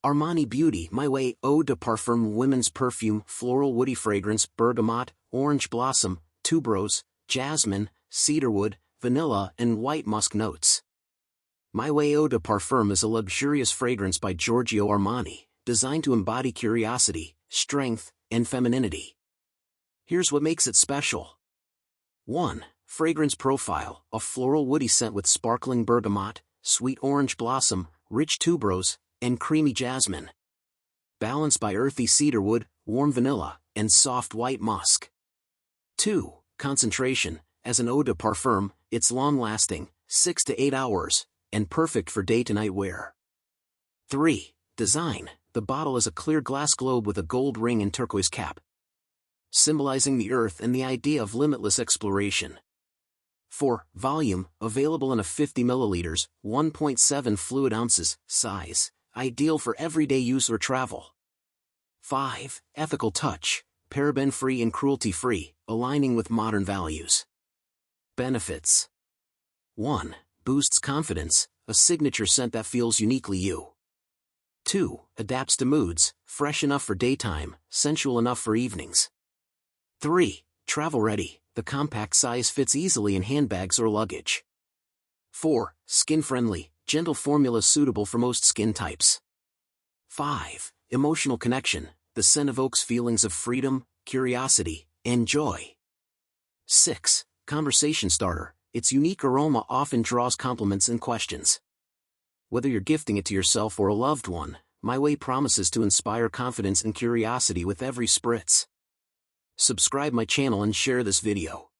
Armani Beauty My Way Eau de Parfum Women's Perfume Floral Woody Fragrance Bergamot, Orange Blossom, Tuberose, Jasmine, Cedarwood, Vanilla and White Musk Notes. My Way Eau de Parfum is a luxurious fragrance by Giorgio Armani, designed to embody curiosity, strength, and femininity. Here's what makes it special. 1. Fragrance Profile, a floral woody scent with sparkling bergamot, sweet orange blossom, rich tuberose, and creamy jasmine. Balanced by earthy cedarwood, warm vanilla, and soft white musk. 2. Concentration, as an eau de parfum, it's long-lasting, 6 to 8 hours, and perfect for day-to-night wear. 3. Design, the bottle is a clear glass globe with a gold ring and turquoise cap, symbolizing the earth and the idea of limitless exploration. 4. Volume, available in a 50 milliliters, 1.7 fluid ounces, size, ideal for everyday use or travel. 5. Ethical touch, paraben-free and cruelty-free, aligning with modern values. Benefits. 1. Boosts confidence, a signature scent that feels uniquely you. 2. Adapts to moods, fresh enough for daytime, sensual enough for evenings. 3. Travel ready, the compact size fits easily in handbags or luggage. 4. Skin-friendly, gentle formula suitable for most skin types. 5. Emotional connection, the scent evokes feelings of freedom, curiosity, and joy. 6. Conversation starter, its unique aroma often draws compliments and questions. Whether you're gifting it to yourself or a loved one, My Way promises to inspire confidence and curiosity with every spritz. Subscribe my channel and share this video.